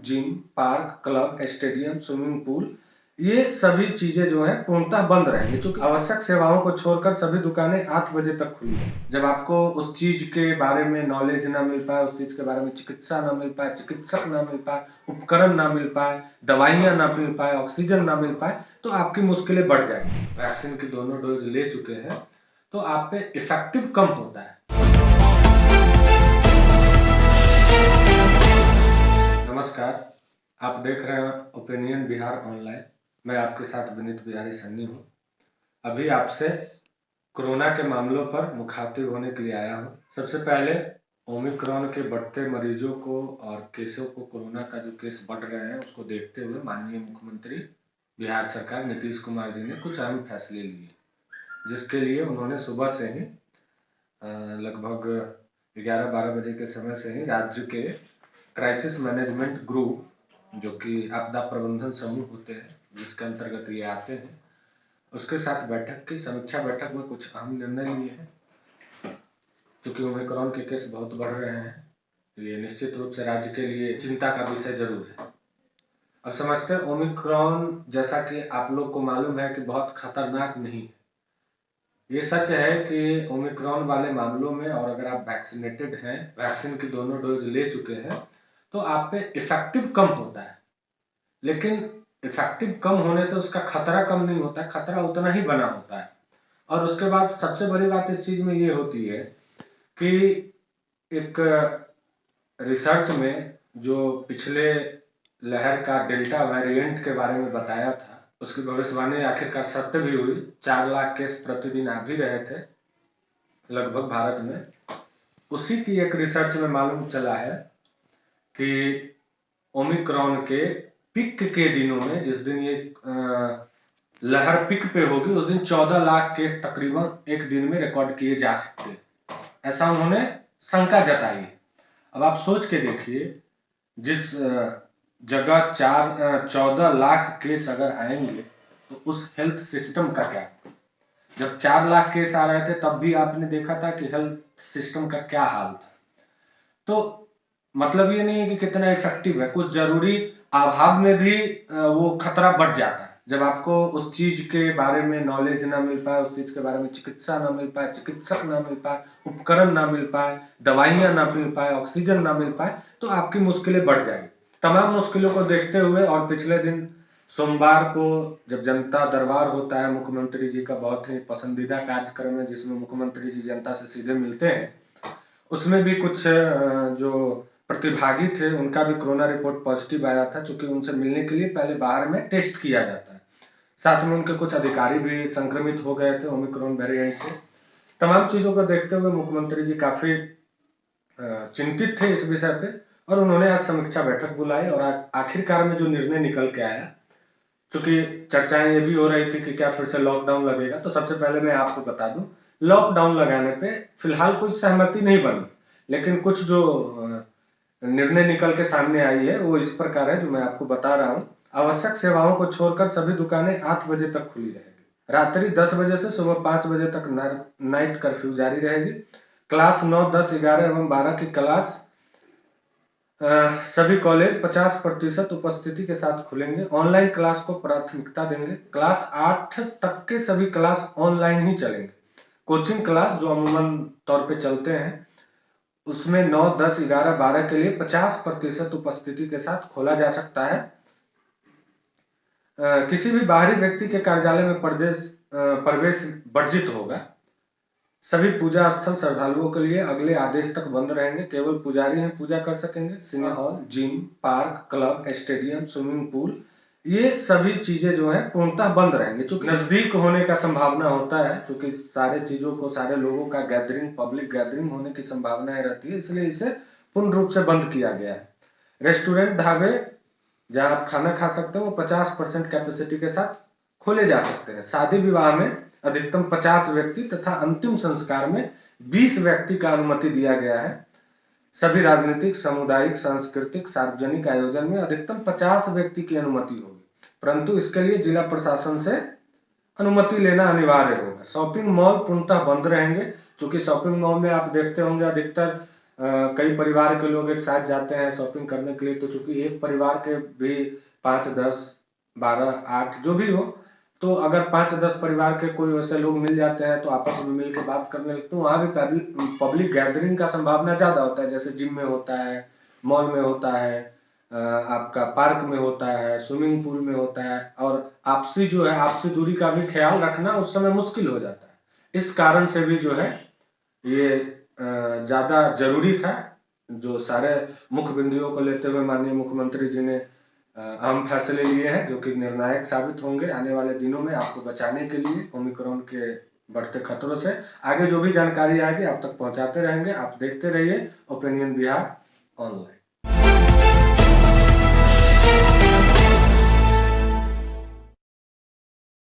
Gym, park, club, stadium, swimming pool, ये सभी चीजें जो है पूर्णतः बंद रहेंगी, क्योंकि आवश्यक सेवाओं को छोड़कर सभी दुकानें 8 बजे तक खुली रहेंगी। जब आपको उस चीज के बारे में नॉलेज ना मिल पाए, उस चीज के बारे में चिकित्सा ना मिल पाए, चिकित्सक ना मिल पाए, उपकरण ना मिल पाए, दवाइयां ना मिल पाए, ऑक्सीजन ना मिल पाए, तो आपकी मुश्किलें बढ़ जाएंगी। वैक्सीन की दोनों डोज ले चुके हैं तो आप पे इफेक्टिव कम होता है। नमस्कार, आप देख रहे हैं ओपिनियन बिहार ऑनलाइन। मैं आपके साथ विनीत बिहारी सन्नी हूँ। अभी आपसे कोरोना के मामलों पर मुखातिब होने के लिए आया हूँ। सबसे पहले ओमिक्रॉन के बढ़ते मरीजों को और केसों को, कोरोना का जो केस बढ़ रहे हैं उसको देखते हुए माननीय मुख्यमंत्री बिहार सरकार नीतीश कुमार जी ने कुछ अहम फैसले लिए, जिसके लिए उन्होंने सुबह से ही लगभग 11-12 बजे के समय से ही राज्य के क्राइसिस मैनेजमेंट ग्रुप, जो कि आपदा प्रबंधन समूह होते हैं जिसके अंतर्गत ये आते हैं, उसके साथ बैठक की। समीक्षा बैठक में कुछ अहम निर्णय लिए हैं। क्योंकि ओमिक्रॉन के केस बहुत बढ़ रहे हैं, ये निश्चित रूप से राज्य के लिए चिंता का विषय जरूर है। अब समझते हैं, ओमिक्रॉन जैसा कि आप लोग को मालूम है कि बहुत खतरनाक नहीं है। ये सच है कि ओमिक्रॉन वाले मामलों में, और अगर आप वैक्सीनेटेड हैं, वैक्सीन की दोनों डोज ले चुके हैं, तो आप पे इफेक्टिव कम होता है। लेकिन इफेक्टिव कम होने से उसका खतरा कम नहीं होता, खतरा उतना ही बना होता है। और उसके बाद सबसे बड़ी बात इस चीज में ये होती है कि एक रिसर्च में जो पिछले लहर का डेल्टा वेरिएंट के बारे में बताया था, उसकी भविष्यवाणी आखिरकार सत्य भी हुई। 4 लाख केस प्रतिदिन आ भी रहे थे लगभग भारत में। उसी की एक रिसर्च में मालूम चला है कि ओमिक्रॉन के पिक के दिनों में, जिस दिन ये लहर पिक पे होगी, उस दिन 14 लाख केस तकरीबन एक दिन में रिकॉर्ड किए जा सकते हैं, ऐसा उन्होंने शंका जताई है। अब आप सोच के देखिए, जिस जगह 14 लाख केस अगर आएंगे तो उस हेल्थ सिस्टम का क्या। जब 4 लाख केस आ रहे थे तब भी आपने देखा था कि हेल्थ सिस्टम का क्या हाल था। तो मतलब ये नहीं है कि कितना इफेक्टिव है, कुछ जरूरी अभाव में भी वो खतरा बढ़ जाता है। जब आपको उस चीज के बारे में नॉलेज ना मिल पाए, उस चीज के बारे में चिकित्सा ना मिल पाए, चिकित्सक ना मिल पाए, उपकरण ना मिल पाए, दवाइयां ना मिल पाए, ऑक्सीजन ना मिल पाए, तो आपकी मुश्किलें बढ़ जाएंगी। तमाम मुश्किलों को देखते हुए, और पिछले दिन सोमवार को जब जनता दरबार होता है, मुख्यमंत्री जी का बहुत ही पसंदीदा कार्यक्रम है जिसमें मुख्यमंत्री जी जनता से सीधे मिलते हैं, उसमें भी कुछ जो प्रतिभागी थे उनका भी कोरोना रिपोर्ट पॉजिटिव आया था। चूंकि उनसे मिलने के लिए पहले बाहर में टेस्ट किया जाता है, साथ में उनके कुछ अधिकारी भी संक्रमित हो गए थे ओमिक्रॉन वेरिएंट से। तमाम चीजों को देखते हुए मुख्यमंत्री जी काफी चिंतित थे इस विषय पे, और उन्होंने आज समीक्षा बैठक बुलाई। और आखिरकार में जो निर्णय निकल के आया, चूंकि चर्चाएं ये भी हो रही थी कि क्या फिर से लॉकडाउन लगेगा, तो सबसे पहले मैं आपको बता दूं, लॉकडाउन लगाने पे फिलहाल कोई सहमति नहीं बनी, लेकिन कुछ जो निर्णय निकल के सामने आई है वो इस प्रकार है, जो मैं आपको बता रहा हूँ। आवश्यक सेवाओं को छोड़कर सभी दुकानें 8 बजे तक खुली रहेगी। रात्रि 10 बजे से सुबह 5 बजे तक नाइट कर्फ्यू जारी रहेगी। क्लास 9, 10, 11 एवं 12 की क्लास सभी कॉलेज 50% उपस्थिति के साथ खुलेंगे। ऑनलाइन क्लास को प्राथमिकता देंगे। क्लास 8 तक के सभी क्लास ऑनलाइन ही चलेंगे। कोचिंग क्लास जो अमूमन तौर पे चलते हैं, उसमें 9, 10, 11, 12 के लिए 50% उपस्थिति के साथ खोला जा सकता है। किसी भी बाहरी व्यक्ति के कार्यालय में प्रवेश वर्जित होगा। सभी पूजा स्थल श्रद्धालुओं के लिए अगले आदेश तक बंद रहेंगे। केवल पुजारी ही पूजा कर सकेंगे। Cinema hall, gym, park, club, stadium, swimming pool, ये सभी चीजें जो है पूर्णतः बंद रहेंगे। चूंकि नजदीक होने का संभावना होता है, चूंकि सारे चीजों को, सारे लोगों का गैदरिंग, पब्लिक गैदरिंग होने की संभावना रहती है, इसलिए इसे पूर्ण रूप से बंद किया गया है। रेस्टोरेंट, ढाबे जहां आप खाना खा सकते हो, 50% कैपेसिटी के साथ खोले जा सकते हैं। शादी विवाह में अधिकतम 50 व्यक्ति तथा अंतिम संस्कार में 20 व्यक्ति का अनुमति दिया गया है। सभी राजनीतिक, सामुदायिक, सांस्कृतिक, सार्वजनिक आयोजन में अधिकतम 50 व्यक्ति की अनुमति होगी, परंतु इसके लिए जिला प्रशासन से अनुमति लेना अनिवार्य होगा। शॉपिंग मॉल पूर्णतः बंद रहेंगे, क्योंकि शॉपिंग मॉल में आप देखते होंगे अधिकतर कई परिवार के लोग एक साथ जाते हैं शॉपिंग करने के लिए, तो चूंकि एक परिवार के भी 5, 10, 12, 8 जो भी हो, तो अगर 5-10 परिवार के कोई वैसे लोग मिल जाते हैं तो आपस में मिल के बात करने लगते हैं, वहां भी पब्लिक गैदरिंग का संभावना ज्यादा होता है। जैसे जिम में होता है, मॉल में होता है, आपका पार्क में होता है, स्विमिंग पूल में होता है, और आपसी जो है आपसी दूरी का भी ख्याल रखना उस समय मुश्किल हो जाता है। इस कारण से भी जो है ये ज्यादा जरूरी था। जो सारे मुख्य बिंदुओं को लेते हुए माननीय मुख्यमंत्री जी ने अहम फैसले लिए हैं, जो कि निर्णायक साबित होंगे आने वाले दिनों में आपको बचाने के लिए ओमिक्रॉन के बढ़ते खतरों से। आगे जो भी जानकारी आएगी आप तक पहुंचाते रहेंगे। आप देखते रहिए ओपिनियन बिहार ऑनलाइन।